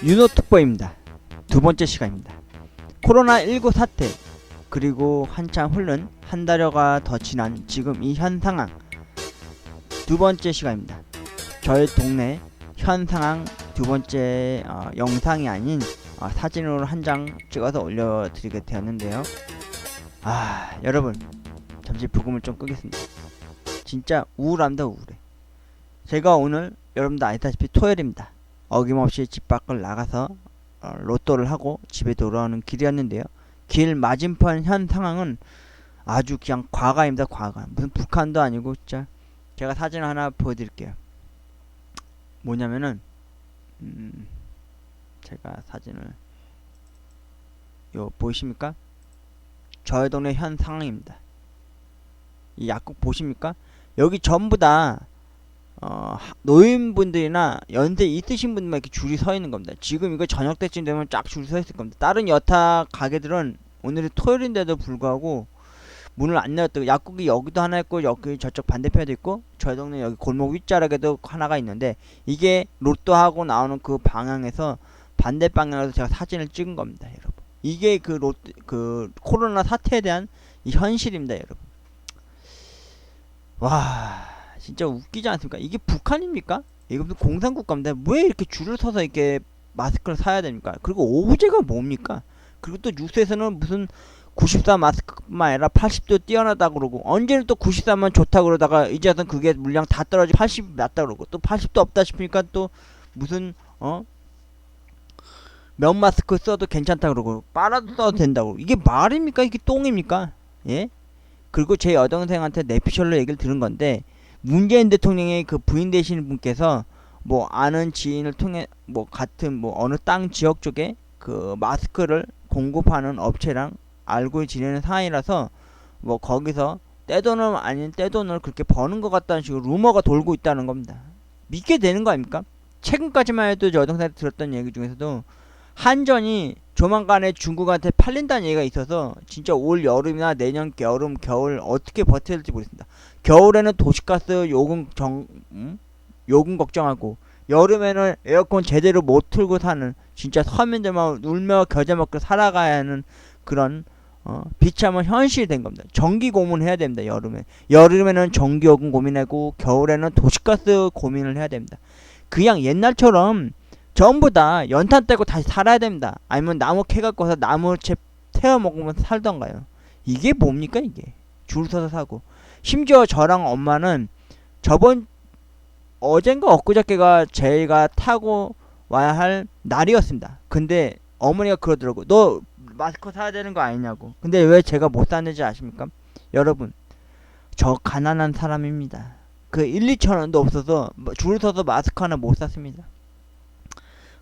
윤호특보입니다. 두 번째 시간입니다. 코로나19 사태 그리고 한참 흐른 한 달여가 더 지난 지금 이 현 상황 두 번째 시간입니다. 저희 동네 현 상황 두 번째 영상이 아닌 사진으로 한 장 찍어서 올려드리게 되었는데요. 여러분 잠시 부금을 좀 끄겠습니다. 진짜 우울합니다. 우울해. 제가 오늘 여러분도 아시다시피 토요일입니다. 어김없이 집 밖을 나가서 로또를 하고 집에 돌아오는 길이었는데요. 길 맞은편 현 상황은 아주 그냥 과가입니다. 과가. 무슨 북한도 아니고 진짜. 제가 사진 하나 보여드릴게요. 뭐냐면은 제가 사진을 보이십니까? 저희 동네 현 상황입니다. 이 약국 보십니까? 여기 전부 다 노인분들이나 연세 있으신 분들만 이렇게 줄이 서 있는 겁니다. 지금 이거 저녁 때쯤 되면 쫙 줄이 서 있을 겁니다. 다른 여타 가게들은 오늘이 토요일인데도 불구하고 문을 안 열었다고. 약국이 여기도 하나 있고 여기 저쪽 반대편에도 있고 저희 동네 여기 골목 윗자락에도 하나가 있는데 이게 로또하고 나오는 그 방향에서 반대 방향에서 제가 사진을 찍은 겁니다. 여러분 이게 그 코로나 사태에 대한 이 현실입니다. 여러분 와 진짜 웃기지 않습니까? 이게 북한입니까? 이거 무슨 공산국가입니다. 왜 이렇게 줄을 서서 이렇게 마스크를 사야 됩니까? 그리고 오브제가 뭡니까? 그리고 또 뉴스에서는 무슨 94 마스크뿐만 아니라 80도 뛰어나다 그러고 언제는 또 94만 좋다 그러다가 이제는 그게 물량 다 떨어지고 80 낫다 그러고 또 80도 없다 싶으니까 또 무슨 면 마스크 써도 괜찮다 그러고 빨아도 써도 된다고. 이게 말입니까? 이게 똥입니까? 예? 그리고 제 여동생한테 내피셜로 얘기를 들은 건데 문재인 대통령의 그 부인 되시는 분께서 뭐 아는 지인을 통해 뭐 같은 뭐 어느 땅 지역 쪽에 그 마스크를 공급하는 업체랑 알고 지내는 상황이라서 뭐 거기서 떼돈을 아닌 떼돈을 그렇게 버는 것 같다는 식으로 루머가 돌고 있다는 겁니다. 믿게 되는 거 아닙니까? 최근까지만 해도 저 여동생한테 들었던 얘기 중에서도 한전이 조만간에 중국한테 팔린다는 얘기가 있어서 진짜 올 여름이나 내년 여름 겨울 어떻게 버텨야 될지 모르겠습니다. 겨울에는 도시가스 요금 걱정하고 여름에는 에어컨 제대로 못 틀고 사는 진짜 서민들만 울며 겨자 먹고 살아가야 하는 그런 비참한 현실이 된 겁니다. 전기 고민해야 됩니다. 여름에는 전기요금 고민하고 겨울에는 도시가스 고민을 해야 됩니다. 그냥 옛날처럼 전부 다 연탄 떼고 다시 살아야 됩니다. 아니면 나무 캐 갖고 와서 나무채 태워 먹으면 살던가요. 이게 뭡니까 이게. 줄 서서 사고. 심지어 저랑 엄마는 어젠가 엊그저께가 제가 타고 와야 할 날이었습니다. 근데 어머니가 그러더라고. 너 마스크 사야 되는 거 아니냐고. 근데 왜 제가 못 샀는지 아십니까? 여러분 저 가난한 사람입니다. 그 1-2천원도 없어서 줄 서서 마스크 하나 못 샀습니다.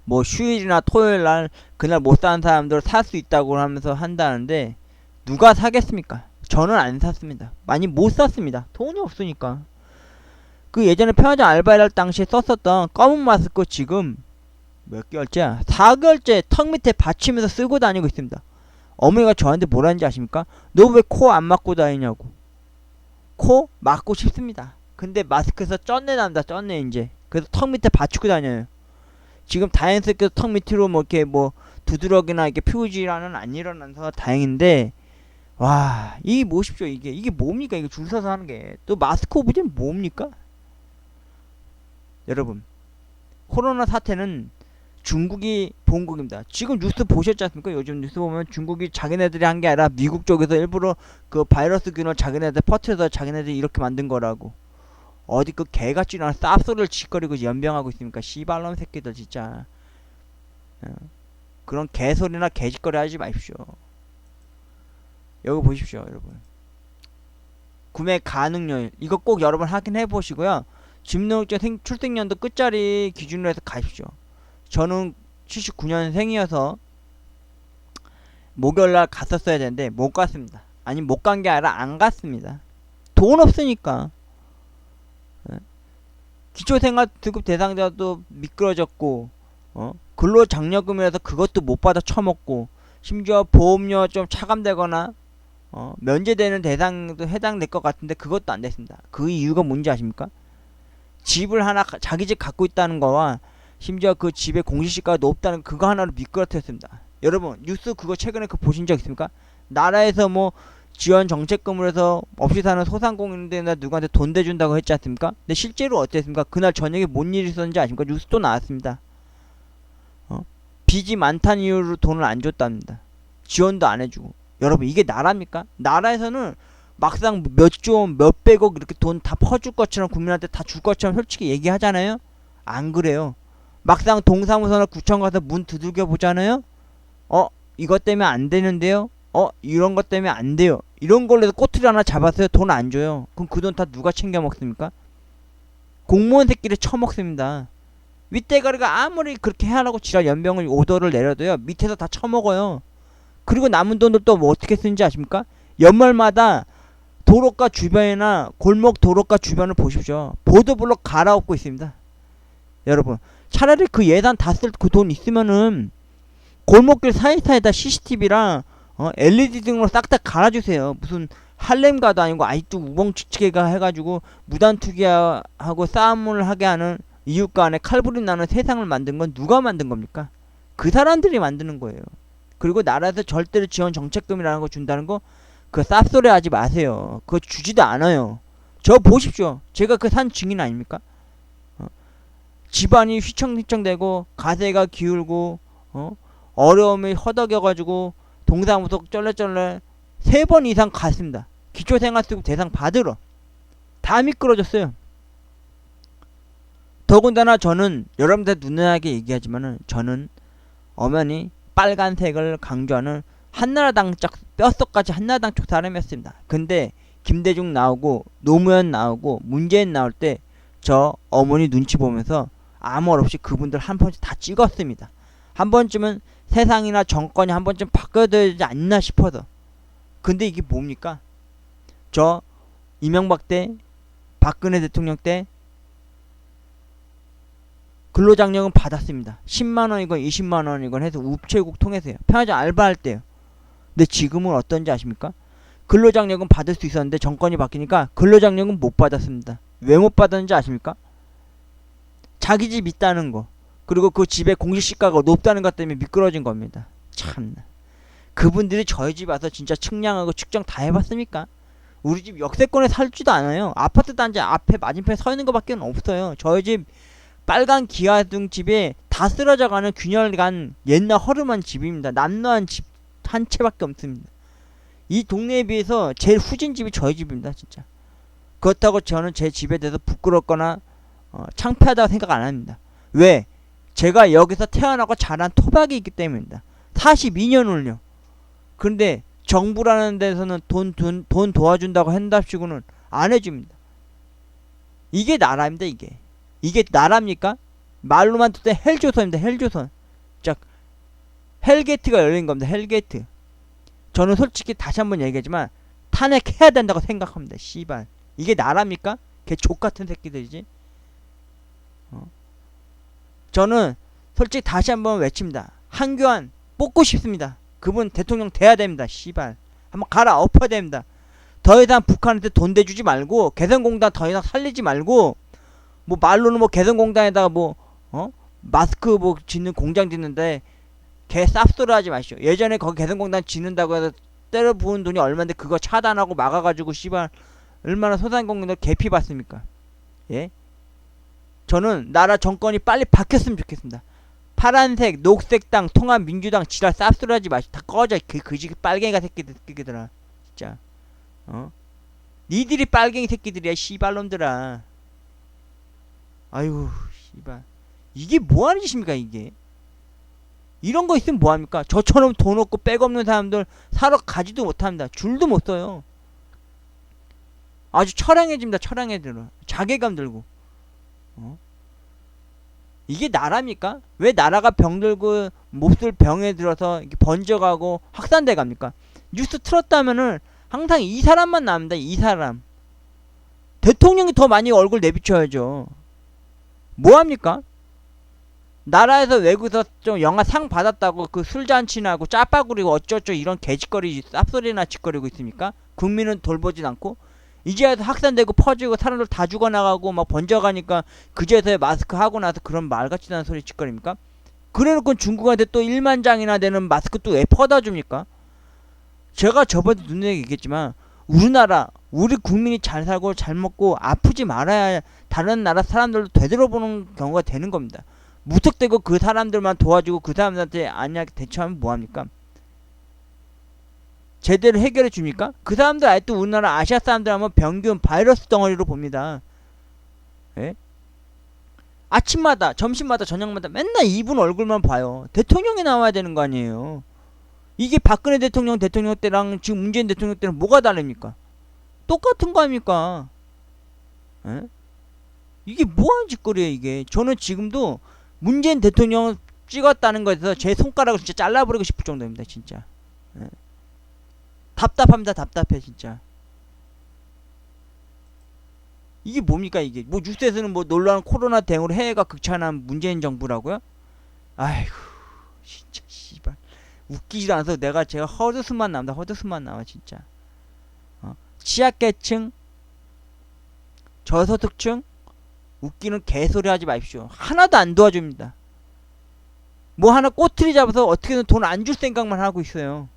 뭐 휴일이나 토요일날 그날 못 사는 사람들 살 수 있다고 하면서 한다는데 누가 사겠습니까? 저는 안 샀습니다. 많이 못 샀습니다. 돈이 없으니까. 그 예전에 편의점 알바할 당시에 썼었던 검은 마스크 지금 몇 개월째야? 4개월째 턱 밑에 받치면서 쓰고 다니고 있습니다. 어머니가 저한테 뭐라는지 아십니까? 너 왜 코 안 막고 다니냐고. 코 막고 싶습니다. 근데 마스크에서 쩐내 난다. 쩐내 이제. 그래서 턱 밑에 받치고 다녀요. 지금 다행스럽게 턱 밑으로 뭐 이렇게 뭐 두드러기나 이렇게 표지라는 안 일어나서 다행인데 와 이게 뭐십시오. 이게 뭡니까? 이게 줄 서서 하는 게. 또 마스크 오브제는 뭡니까? 여러분 코로나 사태는 중국이 본국입니다. 지금 뉴스 보셨지 않습니까? 요즘 뉴스 보면 중국이 자기네들이 한 게 아니라 미국 쪽에서 일부러 그 바이러스균을 자기네들 퍼트려서 자기네들이 이렇게 만든 거라고. 어디 그 개같이 일어나 쌉소리를 짓거리고 연병하고 있습니까? 씨발놈 새끼들 진짜. 그런 개소리나 개짓거리 하지 마십시오. 여기 보십시오 여러분. 구매 가능요일 이거 꼭 여러분 확인해 보시고요. 집능증 출생연도 끝자리 기준으로 해서 가십시오. 저는 79년생이어서 목요일날 갔었어야 되는데 못 갔습니다. 아니 못 간 게 아니라 안 갔습니다. 돈 없으니까. 기초생활등급 대상자도 미끄러졌고 근로장려금이라서 그것도 못 받아 처먹고 심지어 보험료 좀 차감되거나 면제되는 대상도 해당될 것 같은데 그것도 안 됐습니다. 그 이유가 뭔지 아십니까? 집을 하나 자기 집 갖고 있다는 거와 심지어 그 집에 공시지가가 높다는 그거 하나로 미끄러뜨렸습니다. 여러분 뉴스 그거 최근에 그 보신 적 있습니까? 나라에서 뭐 지원 정책금으로 해서 없이 사는 소상공인들이나 누구한테 돈 대준다고 했지 않습니까? 근데 실제로 어땠습니까? 그날 저녁에 뭔 일이 있었는지 아십니까? 뉴스 또 나왔습니다. 빚이 많다는 이유로 돈을 안 줬답니다. 지원도 안 해주고. 여러분 이게 나라입니까? 나라에서는 막상 몇 조, 몇백억 이렇게 돈 다 퍼줄 것처럼 국민한테 다 줄 것처럼 솔직히 얘기하잖아요? 안 그래요. 막상 동사무소나 구청 가서 문 두들겨 보잖아요? 이것 때문에 안 되는데요? 이런 것 때문에 안 돼요. 이런 걸로 해서 꼬투리 하나 잡았어요. 돈 안 줘요. 그럼 그 돈 다 누가 챙겨 먹습니까? 공무원 새끼를 처먹습니다. 윗대가리가 아무리 그렇게 하라고 지랄 연병을 오더를 내려도요. 밑에서 다 처먹어요. 그리고 남은 돈을 또 뭐 어떻게 쓰는지 아십니까? 연말마다 도로가 주변이나 골목 도로가 주변을 보십시오. 보도블록 갈아엎고 있습니다. 여러분 차라리 그 예산 다 쓸 그 돈 있으면은 골목길 사이사이에다 CCTV랑 LED 등으로 싹 다 갈아주세요. 무슨 할렘가도 아니고 아직도 우벙치치게가 해가지고 무단투기하고 싸움을 하게 하는 이웃 간에 칼부림 나는 세상을 만든 건 누가 만든 겁니까? 그 사람들이 만드는 거예요. 그리고 나라에서 절대로 지원 정책금이라는 거 준다는 거 그 쌉소리 하지 마세요. 그거 주지도 않아요. 저 보십시오. 제가 그 산 증인 아닙니까? 집안이 휘청휘청대고 가세가 기울고 어려움이 허덕여가지고 동사무소 쩔레쩔레 3번 이상 갔습니다. 기초생활수급 대상 받으러 다 미끄러졌어요. 더군다나 저는 여러분들 눈나게 얘기하지만은 저는 엄연히 빨간색을 강조하는 한나라당 쪽 뼛속까지 한나라당 쪽 사람이었습니다. 근데 김대중 나오고 노무현 나오고 문재인 나올 때 저 어머니 눈치 보면서 아무 말 없이 그분들 한 번씩 다 찍었습니다. 한 번쯤은 세상이나 정권이 한 번쯤 바뀌어야 되지 않나 싶어서. 근데 이게 뭡니까? 저 이명박 때 박근혜 대통령 때 근로장려금 받았습니다. 10만원이건 20만원이건 해서 우체국 통해서요. 편의점 알바할 때요. 근데 지금은 어떤지 아십니까? 근로장려금 받을 수 있었는데 정권이 바뀌니까 근로장려금 못 받았습니다. 왜 못 받았는지 아십니까? 자기 집 있다는 거, 그리고 그 집에 공시지가가 높다는 것 때문에 미끄러진 겁니다. 참나. 그분들이 저희 집 와서 진짜 측량하고 측정 다 해봤습니까? 우리 집 역세권에 살지도 않아요. 아파트 단지 앞에 맞은편에 서 있는 것밖에 없어요. 저희 집 빨간 기아등 집에 다 쓰러져가는 균열간 옛날 허름한 집입니다. 남노한 집 한 채밖에 없습니다. 이 동네에 비해서 제일 후진 집이 저희 집입니다. 진짜. 그렇다고 저는 제 집에 대해서 부끄럽거나 창피하다고 생각 안 합니다. 왜? 제가 여기서 태어나고 자란 토박이 있기 때문입니다. 42년을요. 그런데 정부라는 데서는 돈 도와준다고 한답시고는 안 해줍니다. 이게 나라입니다. 이게 나라입니까? 말로만 듣던 헬조선입니다. 헬조선. 자, 헬게이트가 열린 겁니다. 헬게이트. 저는 솔직히 다시 한번 얘기하지만 탄핵해야 된다고 생각합니다. 씨발. 이게 나라입니까? 개 족같은 새끼들이지. 저는 솔직히 다시 한번 외칩니다. 한교안 뽑고 싶습니다. 그분 대통령 돼야 됩니다. 씨발. 한번 갈아 엎어야 됩니다. 더 이상 북한한테 돈 대주지 말고 개성공단 더 이상 살리지 말고 뭐 말로는 뭐 개성공단에다가 뭐 마스크 뭐 짓는 공장 짓는데 개 쌉소리 하지 마시오. 예전에 거기 개성공단 짓는다고 해서 때려 부은 돈이 얼마인데 그거 차단하고 막아가지고 씨발 얼마나 소상공인들 개피 받습니까? 예? 저는 나라 정권이 빨리 바뀌었으면 좋겠습니다. 파란색, 녹색당, 통합민주당 지랄 쌉소리 하지 마시오. 다 꺼져. 그지 빨갱이가 새끼들아. 진짜. 니들이 빨갱이 새끼들이야. 씨발놈들아. 아유 씨발. 이게 뭐하는 짓입니까 이게? 이런 거 있으면 뭐합니까? 저처럼 돈 없고 백 없는 사람들 사러 가지도 못합니다. 줄도 못 서요. 아주 처량해집니다. 처량해들어. 자괴감 들고. 이게 나라입니까? 왜 나라가 병들고 몹쓸 병에 들어서 이렇게 번져가고 확산돼 갑니까? 뉴스 틀었다면은 항상 이 사람만 나옵니다. 이 사람. 대통령이 더 많이 얼굴 내비쳐야죠. 뭐합니까? 나라에서 외국에서 좀 영화 상 받았다고 그 술잔치나 하고 짜파구리고 어쩌고 이런 개짓거리 쌉소리나 짓거리고 있습니까? 국민은 돌보진 않고 이제야 확산되고 퍼지고 사람들 다 죽어나가고 막 번져가니까 그제서야 마스크 하고 나서 그런 말 같지도 않은 소리 짓거립니까? 그래놓고 중국한테 또 1만 장이나 되는 마스크 또 왜 퍼다 줍니까? 제가 저번에 눈에 얘기했지만 우리나라 우리 국민이 잘 살고 잘 먹고 아프지 말아야 다른 나라 사람들도 되돌아보는 경우가 되는 겁니다. 무턱대고 그 사람들만 도와주고 그 사람들한테 안하게 대처하면 뭐합니까? 제대로 해결해 줍니까? 그 사람들 아직도 우리나라 아시아 사람들 하면 병균 바이러스 덩어리로 봅니다. 예? 아침마다 점심마다 저녁마다 맨날 이분 얼굴만 봐요. 대통령이 나와야 되는 거 아니에요. 이게 박근혜 대통령 때랑 지금 문재인 대통령 때랑 뭐가 다릅니까? 똑같은 거 아닙니까? 에? 이게 뭐하는 짓거리예요 이게. 저는 지금도 문재인 대통령 찍었다는 것에서 제 손가락을 진짜 잘라버리고 싶을 정도입니다 진짜. 에? 답답합니다. 답답해 진짜. 이게 뭡니까 이게. 뭐 뉴스에서는 뭐 놀라운 코로나 대응으로 해외가 극찬한 문재인 정부라고요? 아이고 진짜 씨발 웃기지도 않아서 제가 헛웃음만 나온다. 헛웃음만 나와 진짜. 취약계층 저소득층 웃기는 개소리 하지 마십시오. 하나도 안 도와줍니다. 뭐 하나 꼬투리 잡아서 어떻게든 돈 안 줄 생각만 하고 있어요.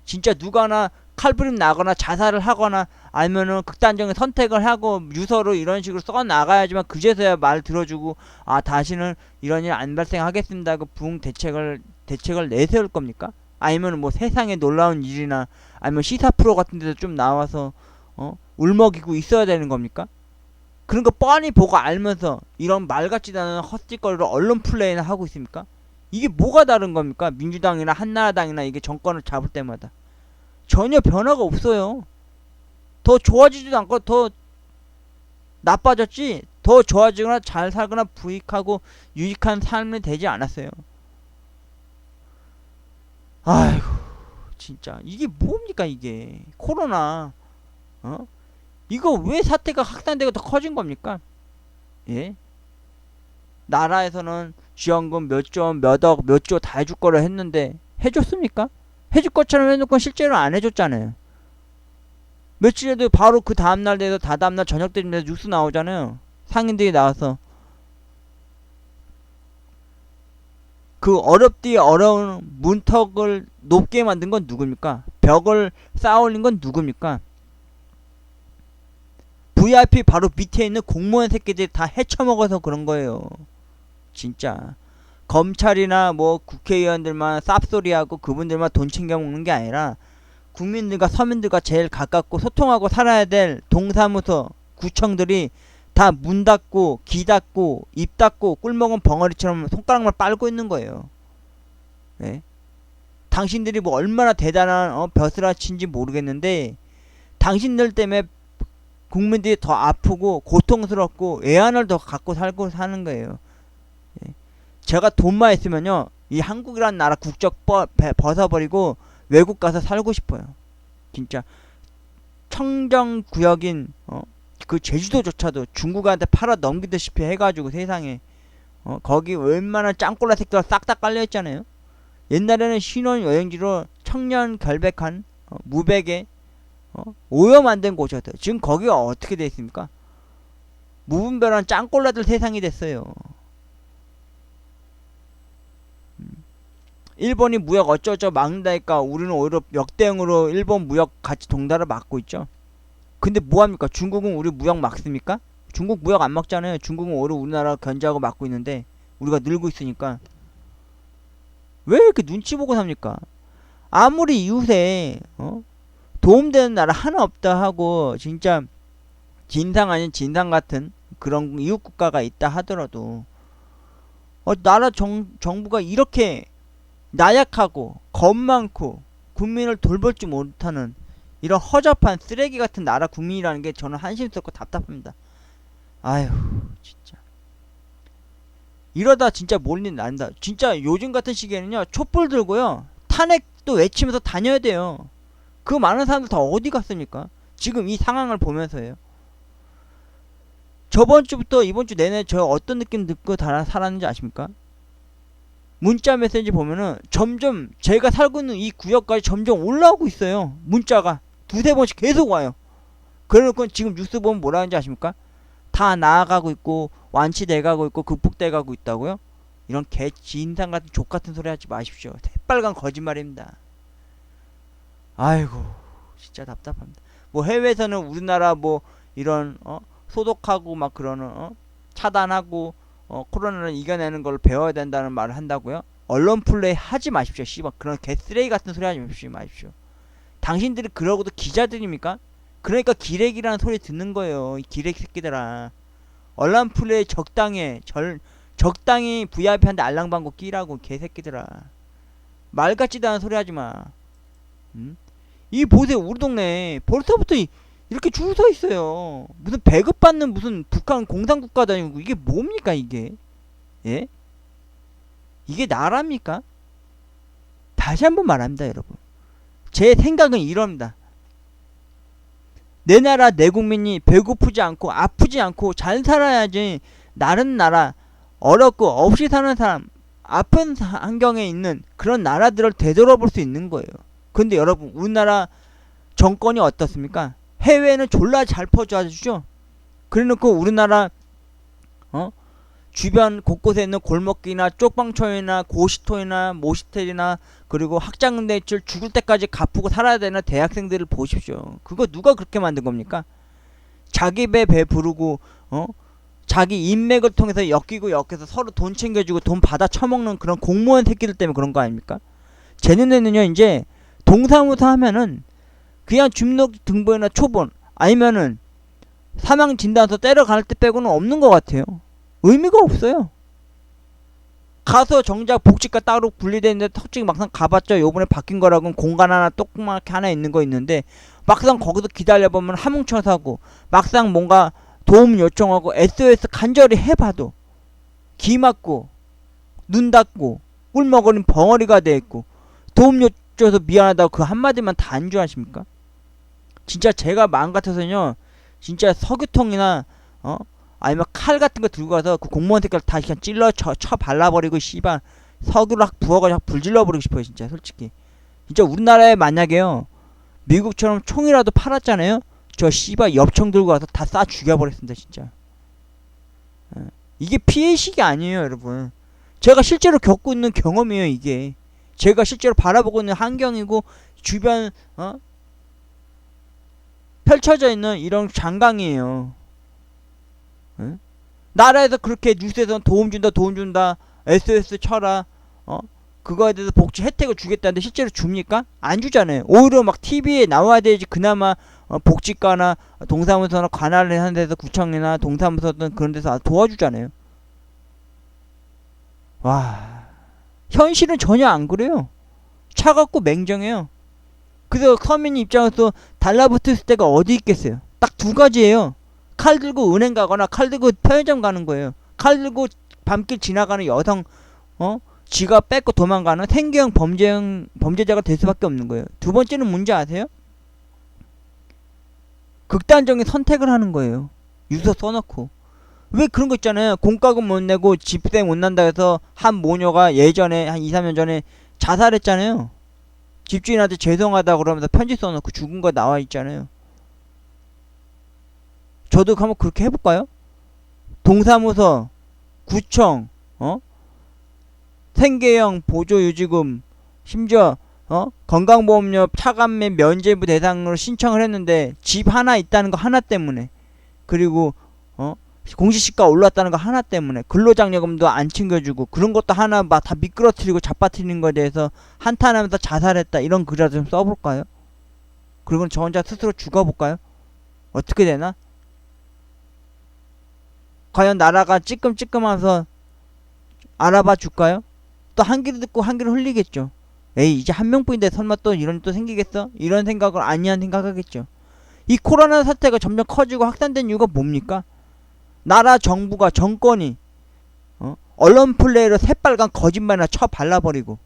진짜 누가 하나 칼부림 나거나 자살을 하거나 아니면은 극단적인 선택을 하고 유서로 이런 식으로 써 나가야지만 그제서야 말 들어주고 아 다시는 이런 일 안 발생하겠습니다 하고 부응 대책을 내세울 겁니까? 아니면 뭐 세상에 놀라운 일이나 아니면 시사 프로 같은 데서 좀 나와서 울먹이고 있어야 되는 겁니까? 그런 거 뻔히 보고 알면서 이런 말 같지도 않은 헛짓거리로 언론 플레이나 하고 있습니까? 이게 뭐가 다른 겁니까? 민주당이나 한나라당이나 이게 정권을 잡을 때마다 전혀 변화가 없어요. 더 좋아지지도 않고 더 나빠졌지 더 좋아지거나 잘 살거나 부익하고 유익한 삶이 되지 않았어요. 아이고 진짜 이게 뭡니까 이게. 코로나 이거 왜 사태가 확산되고 더 커진 겁니까? 예? 나라에서는 지원금 몇 조, 몇 억, 몇 조 다 해줄 거라 했는데 해줬습니까? 해줄 것처럼 해놓고 실제로 안 해줬잖아요. 며칠에도 바로 그 다음날 돼서 다다음날 저녁 때쯤 뉴스 나오잖아요. 상인들이 나와서 그 어렵디 어려운 문턱을 높게 만든 건 누굽니까? 벽을 쌓아올린 건 누굽니까? VIP 바로 밑에 있는 공무원 새끼들이 다 헤쳐먹어서 그런 거예요. 진짜 검찰이나 뭐 국회의원들만 쌉소리하고 그분들만 돈 챙겨먹는 게 아니라 국민들과 서민들과 제일 가깝고 소통하고 살아야 될 동사무소 구청들이 다 문 닫고 귀 닫고 입 닫고 꿀먹은 벙어리처럼 손가락만 빨고 있는 거예요. 네? 당신들이 뭐 얼마나 대단한 벼슬아치인지 모르겠는데 당신들 때문에 국민들이 더 아프고 고통스럽고 애환을 더 갖고 살고 사는 거예요. 예. 제가 돈만 있으면요 이 한국이라는 나라 국적 벗어버리고 외국 가서 살고 싶어요. 진짜 청정구역인 그 제주도조차도 중국한테 팔아 넘기듯이 해가지고 세상에 거기 웬만한 짱꼴라 색깔 싹 다 깔려있잖아요. 옛날에는 신혼여행지로 청년 결백한 무백의 오염 안 된 곳이었어요. 지금 거기가 어떻게 돼 있습니까? 무분별한 짱꼴라들 세상이 됐어요. 일본이 무역 어쩌죠 막는다니까 우리는 오히려 역대응으로 일본 무역 같이 동달아 막고 있죠. 근데 뭐합니까? 중국은 우리 무역 막습니까? 중국 무역 안 막잖아요. 중국은 오히려 우리나라 견제하고 막고 있는데 우리가 늘고 있으니까 왜 이렇게 눈치 보고 삽니까? 아무리 이웃에 도움되는 나라 하나 없다 하고 진짜 진상 아닌 진상 같은 그런 이웃 국가가 있다 하더라도 나라 정부가 이렇게 나약하고 겁 많고 국민을 돌볼 줄 못하는 이런 허접한 쓰레기 같은 나라 국민이라는 게 저는 한심스럽고 답답합니다. 아휴 진짜 이러다 진짜 몰린 난다. 진짜 요즘 같은 시기에는요 촛불 들고요 탄핵도 외치면서 다녀야 돼요. 그 많은 사람들 다 어디 갔습니까? 지금 이 상황을 보면서요. 저번 주부터 이번 주 내내 저 어떤 느낌 듣고 살았는지 아십니까? 문자 메시지 보면은 점점 제가 살고 있는 이 구역까지 점점 올라오고 있어요. 문자가 두세 번씩 계속 와요. 그래놓고 지금 뉴스 보면 뭐라 하는지 아십니까? 다 나아가고 있고 완치돼가고 있고 극복돼가고 있다고요? 이런 개 진상 같은 족 같은 소리 하지 마십시오. 새빨간 거짓말입니다. 아이고 진짜 답답합니다. 뭐 해외에서는 우리나라 뭐 이런 소독하고 막 그러는 차단하고 코로나를 이겨내는 걸 배워야 된다는 말을 한다고요? 언론 플레이 하지 마십시오. 씨발 그런 개쓰레기 같은 소리 하지 마십시오. 당신들이 그러고도 기자들입니까? 그러니까 기레기라는 소리 듣는 거예요. 이 기레기 새끼들아. 언론 플레이 적당히 VIP한테 알랑방구 끼라고 개새끼들아. 말 같지도 않은 소리 하지마. 이 보세요. 우리 동네 벌써부터 이렇게 줄 서 있어요. 무슨 배급받는 무슨 북한 공산국가도 아니고 이게 뭡니까 이게? 예? 이게 나라입니까? 다시 한번 말합니다 여러분. 제 생각은 이럽니다. 내 나라 내 국민이 배고프지 않고 아프지 않고 잘 살아야지 다른 나라 어렵고 없이 사는 사람 아픈 환경에 있는 그런 나라들을 되돌아볼 수 있는 거예요. 근데 여러분 우리나라 정권이 어떻습니까? 해외는 졸라 잘 퍼져주죠. 그래놓고 우리나라 주변 곳곳에 있는 골목길이나 쪽방촌이나 고시토이나 모시텔이나 그리고 학자금 대출 죽을 때까지 갚고 살아야 되는 대학생들을 보십시오. 그거 누가 그렇게 만든 겁니까? 자기 배 부르고 자기 인맥을 통해서 엮여서 서로 돈 챙겨주고 돈 받아 처먹는 그런 공무원 새끼들 때문에 그런 거 아닙니까? 제 눈에는요 이제 동사무소 하면은 그냥 주민등록번호나 초본 아니면은 사망진단서 때려갈 때 빼고는 없는 것 같아요. 의미가 없어요. 가서 정작 복지과 따로 분리되어 있는데 솔직히 막상 가봤자 요번에 바뀐 거라고는 공간 하나 조그맣게 하나 있는 거 있는데 막상 거기서 기다려보면 함흥쳐서 하고 막상 뭔가 도움 요청하고 SOS 간절히 해봐도 기 맞고 눈 닫고 꿀 먹으니 벙어리가 돼있고 도움 요청해서 미안하다고 그 한마디만 다 안 좋아하십니까? 진짜 제가 마음 같아서는요 진짜 석유통이나 아니면 칼 같은 거 들고 가서 그 공무원 새끼를 다 그냥 찔러 쳐 발라버리고 씨발 석유를 확 부어가지고 확 불질러버리고 싶어요 진짜 솔직히. 진짜 우리나라에 만약에요 미국처럼 총이라도 팔았잖아요 저 씨발 엽총 들고 가서 다 쏴 죽여버렸습니다 진짜. 이게 피해의식이 아니에요 여러분. 제가 실제로 겪고 있는 경험이에요 이게. 제가 실제로 바라보고 있는 환경이고 주변 펼쳐져 있는 이런 장강이에요. 나라에서 그렇게 뉴스에서 도움 준다 SOS 쳐라 그거에 대해서 복지 혜택을 주겠다는데 실제로 줍니까? 안 주잖아요. 오히려 막 TV에 나와야 되지 그나마 복지과나 동사무소나 관할을 하는 데서 구청이나 동사무소든 그런 데서 도와주잖아요. 와 현실은 전혀 안 그래요. 차갑고 맹정해요. 그래서 서민 입장에서 달라붙을 때가 어디 있겠어요. 딱 두 가지예요. 칼 들고 은행 가거나 칼 들고 편의점 가는 거예요. 칼 들고 밤길 지나가는 여성 지갑 뺏고 도망가는 생계형 범죄자가 될 수밖에 없는 거예요. 두 번째는 뭔지 아세요? 극단적인 선택을 하는 거예요. 유서 써놓고. 왜 그런 거 있잖아요. 공과금 못 내고 집세 못 난다 해서 한 모녀가 예전에 한 2, 3년 전에 자살했잖아요. 집주인한테 죄송하다 그러면서 편지 써놓고 죽은 거 나와 있잖아요. 저도 한번 그렇게 해볼까요? 동사무소, 구청, 생계형 보조유지금, 심지어 건강보험료 차감매 면제부 대상으로 신청을 했는데 집 하나 있다는 거 하나 때문에 그리고 공시시가 올랐다는 거 하나 때문에 근로장려금도 안 챙겨주고 그런 것도 하나 막 다 미끄러뜨리고 잡아뜨리는 거에 대해서 한탄하면서 자살했다 이런 글이라도 좀 써볼까요? 그리고 저 혼자 스스로 죽어볼까요? 어떻게 되나? 과연 나라가 찌끔찌끔하면서 알아봐 줄까요? 또 한 귀로 듣고 한 귀로 흘리겠죠. 에이 이제 한 명뿐인데 설마 또 이런 또 생기겠어? 이런 생각을 아니한 생각하겠죠. 이 코로나 사태가 점점 커지고 확산된 이유가 뭡니까? 나라 정부가 정권이 언론 플레이로 새빨간 거짓말이나 쳐 발라버리고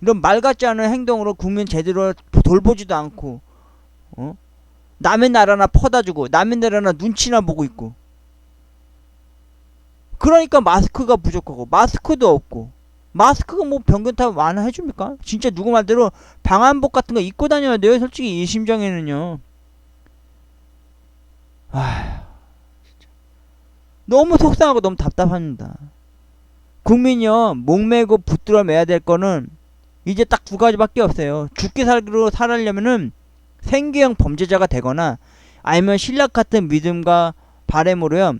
이런 말 같지 않은 행동으로 국민 제대로 돌보지도 않고 남의 나라나 퍼다주고 남의 나라나 눈치나 보고 있고 그러니까 마스크가 부족하고 마스크도 없고 마스크가 뭐 병균탑 완화해줍니까? 진짜 누구 말대로 방한복 같은 거 입고 다녀야 돼요 솔직히 이 심정에는요. 아, 너무 속상하고 너무 답답합니다. 국민이요, 목매고 붙들어 매야 될 거는 이제 딱 두 가지밖에 없어요. 죽기 살기로 살아려면은 생계형 범죄자가 되거나 아니면 신락 같은 믿음과 바램으로요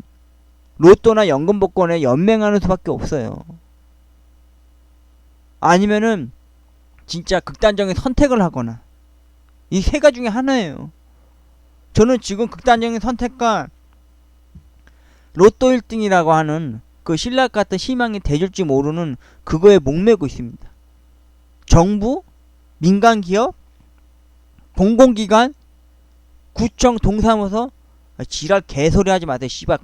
로또나 연금 복권에 연맹하는 수밖에 없어요. 아니면은 진짜 극단적인 선택을 하거나 이 세 가지 중에 하나예요. 저는 지금 극단적인 선택과 로또 1등이라고 하는 그 신락 같은 희망이 되줄지 모르는 그거에 목매고 있습니다. 정부, 민간기업, 공공기관, 구청, 동사무소 지랄 개소리 하지 마세요. 씨발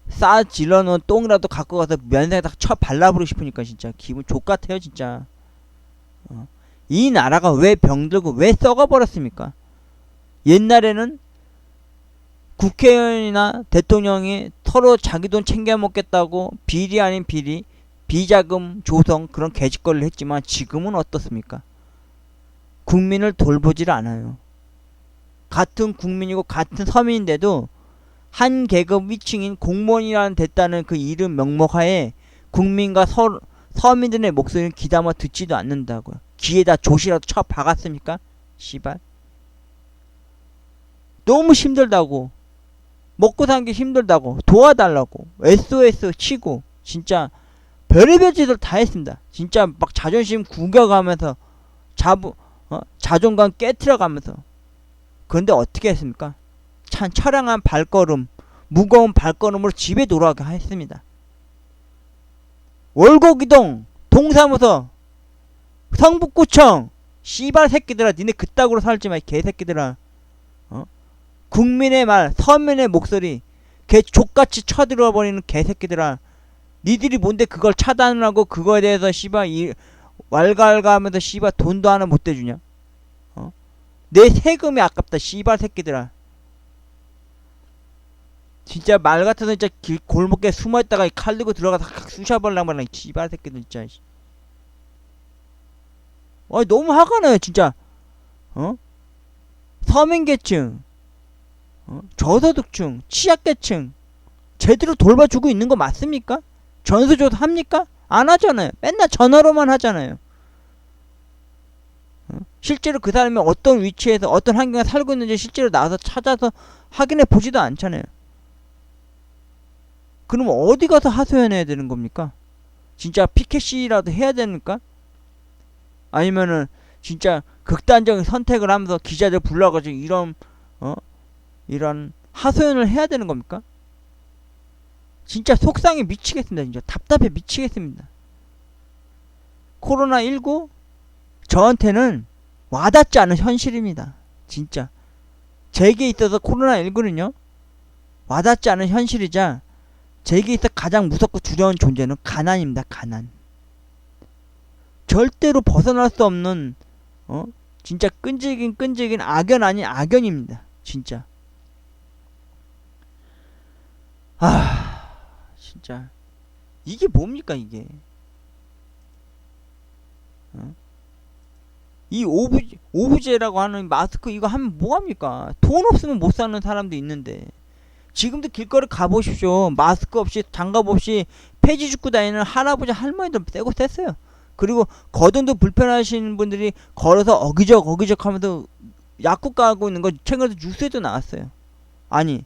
싸 질러놓은 똥이라도 갖고 가서 면상에다 쳐 발라버리고 싶으니까 진짜 기분 족같아요 진짜. 이 나라가 왜 병들고 왜 썩어버렸습니까? 옛날에는 국회의원이나 대통령이 서로 자기 돈 챙겨 먹겠다고 비리 아닌 비리, 비자금 조성 그런 개짓거리를 했지만 지금은 어떻습니까? 국민을 돌보질 않아요. 같은 국민이고 같은 서민인데도 한 계급 위층인 공무원이라는 됐다는 그 이름 명목하에 국민과 서민들의 목소리를 귀담아 듣지도 않는다고요. 귀에다 조시라도 쳐 박았습니까? 씨발. 너무 힘들다고. 먹고 사는 게 힘들다고. 도와달라고. SOS 치고. 진짜 별의별 짓을 다 했습니다. 진짜 막 자존심 구겨가면서 자존감 깨트려가면서. 그런데 어떻게 했습니까? 참 처량한 발걸음, 무거운 발걸음으로 집에 돌아가게 했습니다. 월곡이동, 동사무소, 성북구청, 씨발 새끼들아, 니네 그따구로 살지마, 개새끼들아. 국민의 말, 서민의 목소리, 개 족같이 쳐들어버리는 개새끼들아. 니들이 뭔데 그걸 차단을 하고 그거에 대해서 씨발 왈가왈가하면서 씨발 돈도 하나 못 대주냐? 내 세금이 아깝다, 씨발 새끼들아. 진짜 말 같아서 진짜 골목에 숨어있다가 칼 들고 들어가서 쑤셔버리려고 말하는 씨발 새끼들 진짜. 너무 화가 나요 진짜. 서민계층, 저소득층, 취약계층 제대로 돌봐주고 있는 거 맞습니까? 전수조사 합니까? 안 하잖아요. 맨날 전화로만 하잖아요. 실제로 그 사람이 어떤 위치에서 어떤 환경에 살고 있는지 실제로 나와서 찾아서 확인해 보지도 않잖아요. 그럼 어디 가서 하소연해야 되는 겁니까? 진짜 피켓이라도 해야 됩니까? 아니면은 진짜 극단적인 선택을 하면서 기자들 불러가지고 이런 하소연을 해야 되는 겁니까? 진짜 속상해 미치겠습니다. 진짜 답답해 미치겠습니다. 코로나19 저한테는 와닿지 않은 현실입니다. 진짜 제게 있어서 코로나19는요 와닿지 않은 현실이자 제게 있어 가장 무섭고 두려운 존재는 가난입니다. 가난. 절대로 벗어날 수 없는 진짜 끈질긴 악연 아닌 악연입니다. 진짜. 진짜 이게 뭡니까 이게. 이 오브제라고 하는 마스크 이거 하면 뭐합니까? 돈 없으면 못 사는 사람도 있는데 지금도 길거리 가보십시오. 마스크 없이 장갑 없이 폐지 줍고 다니는 할아버지 할머니들 떼고 뗐어요. 그리고 거동도 불편하신 분들이 걸어서 어기적 하면서 약국 가고 있는 거 최근에 뉴스에도 나왔어요. 아니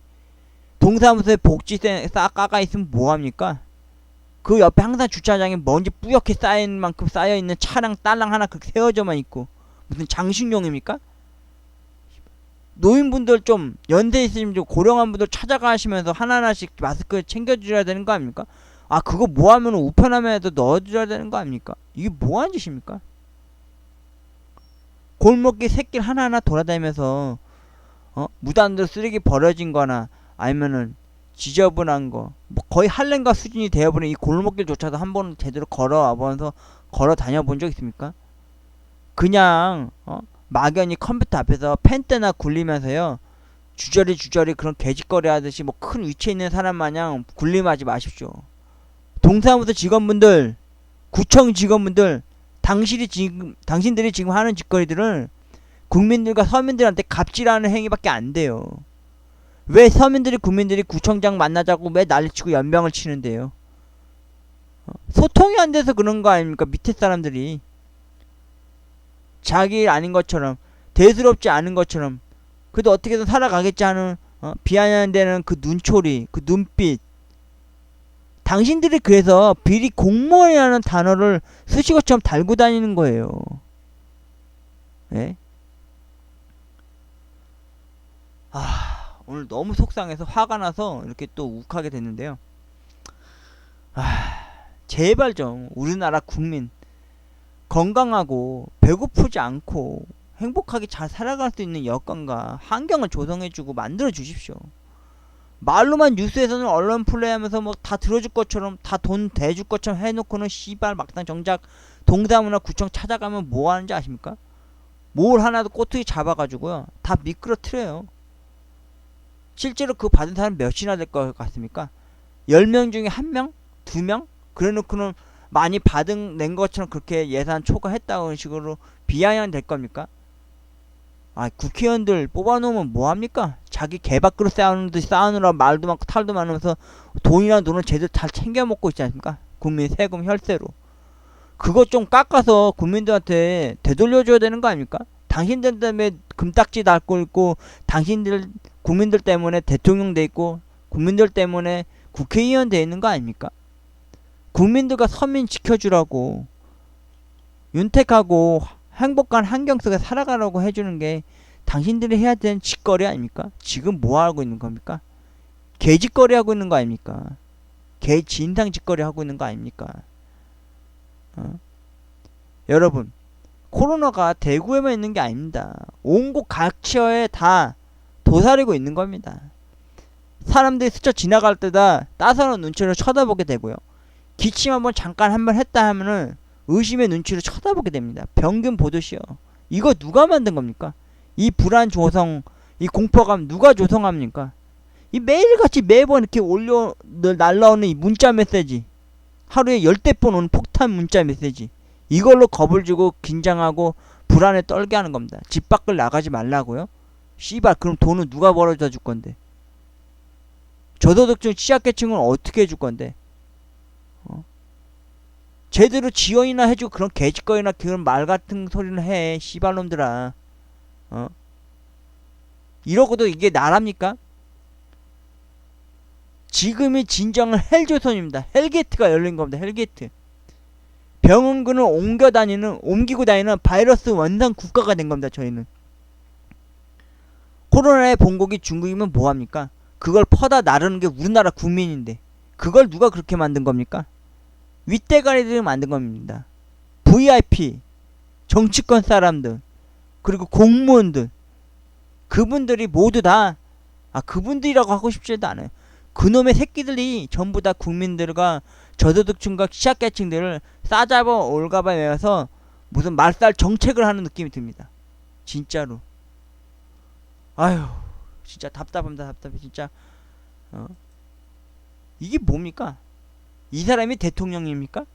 동사무소에 복지세 싹 까가 있으면 뭐합니까? 그 옆에 항상 주차장에 먼지 뿌옇게 쌓인 만큼 쌓여있는 차량 딸랑 하나 그렇게 세워져만 있고 무슨 장식용입니까? 노인분들 좀 연세 있으신 좀 고령한 분들 찾아가시면서 하나하나씩 마스크 챙겨주셔야 되는 거 아닙니까? 그거 뭐하면 우편함에도 넣어줘야 되는 거 아닙니까? 이게 뭐하는 짓입니까? 골목길 샛길 하나하나 돌아다니면서 무단으로 쓰레기 버려진 거나 아니면은 지저분한 거 뭐 거의 할렘가 수준이 되어버린 이 골목길조차도 한번 제대로 걸어와보면서 걸어 다녀본 적 있습니까? 그냥 막연히 컴퓨터 앞에서 펜대나 굴리면서요 주저리 그런 개짓거리 하듯이 뭐 큰 위치에 있는 사람 마냥 굴림하지 마십시오. 동사무소 직원분들, 구청 직원분들, 당신들이 지금 하는 짓거리들은 국민들과 서민들한테 갑질하는 행위밖에 안 돼요. 왜 서민들이 국민들이 구청장 만나자고 왜 난리치고 연병을 치는데요? 소통이 안 돼서 그런 거 아닙니까? 밑에 사람들이 자기 일 아닌 것처럼 대수롭지 않은 것처럼 그래도 어떻게든 살아가겠지 하는 비아냥대는 그 눈초리 그 눈빛 당신들이 그래서 비리 공무원이라는 단어를 수식어처럼 달고 다니는 거예요. 예? 오늘 너무 속상해서 화가 나서 이렇게 또 욱하게 됐는데요. 제발 좀 우리나라 국민 건강하고 배고프지 않고 행복하게 잘 살아갈 수 있는 여건과 환경을 조성해주고 만들어 주십시오. 말로만 뉴스에서는 언론 플레이하면서 뭐 다 들어줄 것처럼 다 돈 대줄 것처럼 해놓고는 씨발 막상 정작 동사무나 구청 찾아가면 뭐 하는지 아십니까? 뭘 하나도 꼬투리 잡아가지고요 다 미끄러뜨려요. 실제로 그 받은 사람 몇이나 될 것 같습니까? 10명 중에 1명? 2명? 그래놓고는 많이 낸 것처럼 그렇게 예산 초과했다는 식으로 비아냥 될 겁니까? 국회의원들 뽑아놓으면 뭐합니까? 자기 개밥그릇 쌓는 듯이 쌓느라 말도 많고 탈도 많으면서 돈이랑 돈을 제대로 잘 챙겨 먹고 있지 않습니까? 국민 세금 혈세로. 그거 좀 깎아서 국민들한테 되돌려줘야 되는 거 아닙니까? 당신들 때문에 금딱지 달고 있고 국민들 때문에 대통령 돼 있고 국민들 때문에 국회의원 돼 있는 거 아닙니까? 국민들과 서민 지켜주라고 윤택하고 행복한 환경 속에 살아가라고 해주는 게 당신들이 해야 되는 짓거리 아닙니까? 지금 뭐 하고 있는 겁니까? 개짓거리 하고 있는 거 아닙니까? 개 진상 짓거리 하고 있는 거 아닙니까? 여러분 코로나가 대구에만 있는 게 아닙니다. 온 곳 각처에 다 도사리고 있는 겁니다. 사람들이 스쳐 지나갈 때다 따사로운 눈치로 쳐다보게 되고요. 기침 잠깐 한번 했다 하면은 의심의 눈치로 쳐다보게 됩니다. 병균 보듯이요. 이거 누가 만든 겁니까? 이 불안 조성, 이 공포감 누가 조성합니까? 이 매일같이 매번 이렇게 날라오는 이 문자 메시지, 하루에 10대번 오는 폭탄 문자 메시지, 이걸로 겁을 주고 긴장하고 불안에 떨게 하는 겁니다. 집 밖을 나가지 말라고요? 씨발 그럼 돈은 누가 벌어다 줄 건데? 저소득층 취약계층은 어떻게 해줄 건데? 제대로 지원이나 해주고 그런 개짓거리나 그런 말 같은 소리는 해. 씨발놈들아. 이러고도 이게 나랍니까? 지금이 진정한 헬조선입니다. 헬게이트가 열린 겁니다. 헬게이트. 병원군을 옮기고 다니는 바이러스 원산 국가가 된 겁니다. 저희는. 코로나의 본국이 중국이면 뭐합니까? 그걸 퍼다 나르는 게 우리나라 국민인데 그걸 누가 그렇게 만든 겁니까? 윗대가리들이 만든 겁니다. VIP, 정치권 사람들, 그리고 공무원들, 그분들이 모두 다 그분들이라고 하고 싶지도 않아요. 그놈의 새끼들이 전부 다 국민들과 저소득층과 취약계층들을 싸잡아 올가봐 외워서 무슨 말살 정책을 하는 느낌이 듭니다. 진짜로. 아휴 진짜 답답합니다. 답답해 진짜. 이게 뭡니까? 이 사람이 대통령입니까?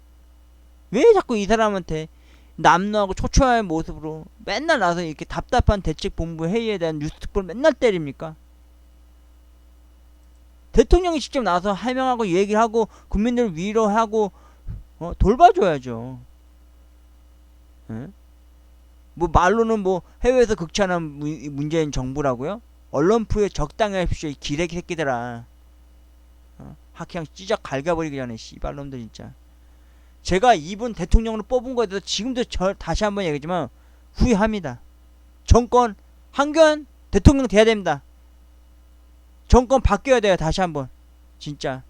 왜 자꾸 이 사람한테 남노하고 초췌한 모습으로 맨날 나서 이렇게 답답한 대책본부 회의에 대한 뉴스특보를 맨날 때립니까? 대통령이 직접 나와서 해명하고 얘기를 하고 국민들을 위로하고 돌봐줘야죠. 에? 뭐 말로는 뭐 해외에서 극찬한 문재인 정부라고요? 언론부에 적당히 하십시오. 이 기레기 새끼들아. 그냥 찢어 갈겨버리기 전에 씨발놈들 진짜. 제가 이분 대통령으로 뽑은 거에 대해서 지금도 다시 한번 얘기하지만 후회합니다. 정권 한교안 대통령 돼야 됩니다. 정권 바뀌어야 돼요. 다시 한번 진짜.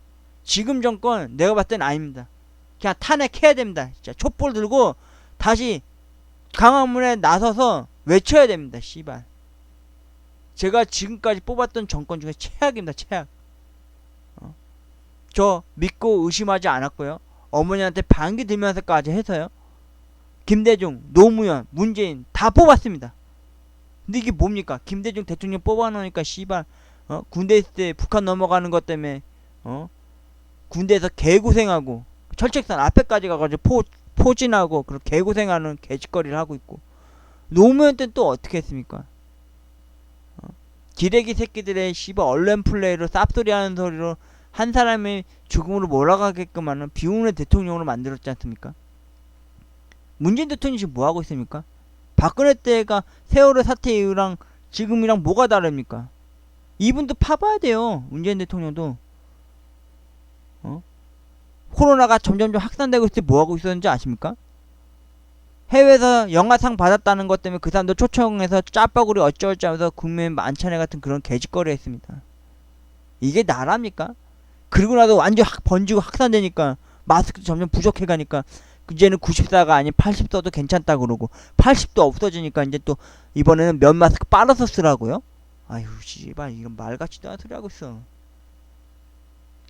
지금 정권 내가 봤을 땐 아닙니다. 그냥 탄핵해야 됩니다. 진짜 촛불 들고 다시 강화문에 나서서 외쳐야 됩니다. 씨발. 제가 지금까지 뽑았던 정권 중에 최악입니다. 최악. 저 믿고 의심하지 않았고요. 어머니한테 반기 들면서까지 해서요. 김대중, 노무현, 문재인 다 뽑았습니다. 근데 이게 뭡니까? 김대중 대통령 뽑아놓으니까 씨발 군대 있을 때 북한 넘어가는 것 때문에 군대에서 개고생하고 철책선 앞에까지 가가지고 포진하고 그런 개고생하는 개짓거리를 하고 있고 노무현 때는 또 어떻게 했습니까? 기레기 새끼들의 씨발 언론 플레이로 쌉소리 하는 소리로 한 사람의 죽음으로 몰아가게끔 하는 비운의 대통령으로 만들었지 않습니까? 문재인 대통령이 지금 뭐하고 있습니까? 박근혜 때가 세월호 사태 이후랑 지금이랑 뭐가 다릅니까? 이분도 파봐야 돼요. 문재인 대통령도. 코로나가 점점점 확산되고 있을 때 뭐하고 있었는지 아십니까? 해외에서 영화상 받았다는 것 때문에 그 사람도 초청해서 짜파구리 어쩌고저쩌고 하면서 국민 만찬회 같은 그런 개짓거리 했습니다. 이게 나랍니까? 그리고 나서 완전 번지고 확산되니까 마스크도 점점 부족해가니까 이제는 94가 아닌 80 써도 괜찮다 그러고 80도 없어지니까 이제 또 이번에는 면 마스크 빨아서 쓰라고요? 아유 씨발 이런 말같지도 않은 소리 하고 있어.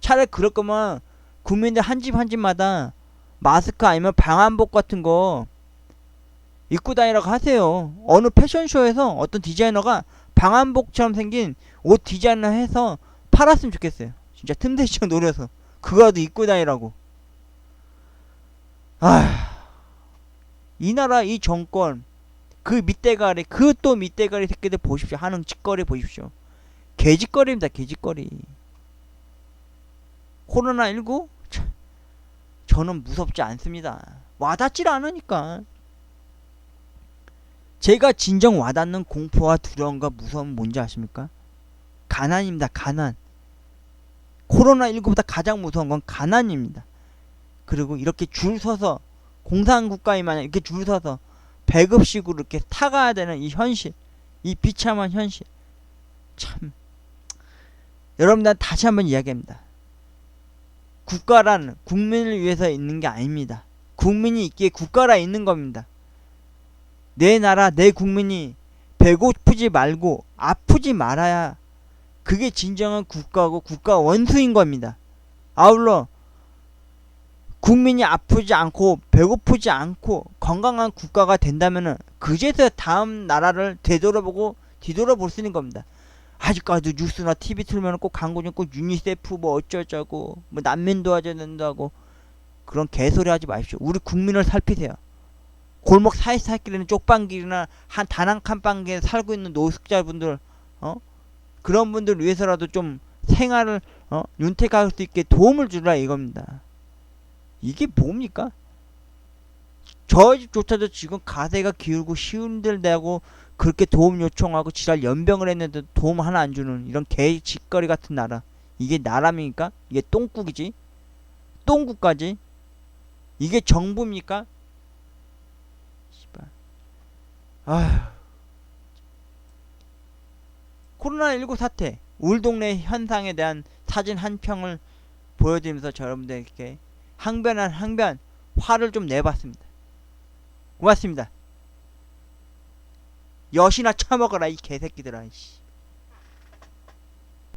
차라리 그럴 거면 국민들 한 집 한 집마다 마스크 아니면 방한복 같은 거 입고 다니라고 하세요. 어느 패션쇼에서 어떤 디자이너가 방한복처럼 생긴 옷 디자인을 해서 팔았으면 좋겠어요. 진짜 틈새 시장 노려서 그거라도 입고 다니라고. 이 나라 이 정권 그 밑대가리 그 또 밑대가리 새끼들 보십시오. 하는 짓거리 보십시오. 개짓거리입니다. 개짓거리. 코로나19 저는 무섭지 않습니다. 와닿질 않으니까. 제가 진정 와닿는 공포와 두려움과 무서움은 뭔지 아십니까? 가난입니다. 가난. 코로나19보다 가장 무서운 건 가난입니다. 그리고 이렇게 줄 서서 공산국가에 마냥 이렇게 줄 서서 배급식으로 이렇게 타가야 되는 이 현실, 이 비참한 현실. 참 여러분들 다시 한번 이야기합니다. 국가란 국민을 위해서 있는 게 아닙니다. 국민이 있기에 국가라 있는 겁니다. 내 나라 내 국민이 배고프지 말고 아프지 말아야 그게 진정한 국가고 국가 원수인 겁니다. 아울러 국민이 아프지 않고 배고프지 않고 건강한 국가가 된다면은 그제서야 다음 나라를 되돌아보고 뒤돌아볼 수 있는 겁니다. 아직까지 뉴스나 TV 틀면 꼭 광고 좀 꼭 유니세프 뭐 어쩌자고 뭐 난민 도와줘야 된다고 그런 개소리 하지 마십시오. 우리 국민을 살피세요. 골목 사이사이길에는 쪽방길이나 단 한 칸방에 살고 있는 노숙자분들 그런 분들 위해서라도 좀 생활을 윤택할 수 있게 도움을 주라 이겁니다. 이게 뭡니까? 저희 집조차도 지금 가세가 기울고 힘들다고 그렇게 도움 요청하고 지랄 연병을 했는데 도움 하나 안 주는 이런 개짓거리 같은 나라. 이게 나라입니까? 이게 똥국이지? 똥국까지? 이게 정부입니까? 씨발. 아휴. 코로나19 사태, 우리 동네 현상에 대한 사진 한 평을 보여드리면서 여러분들에게 항변 화를 좀 내봤습니다. 고맙습니다. 여시나 처먹어라 이 개새끼들아.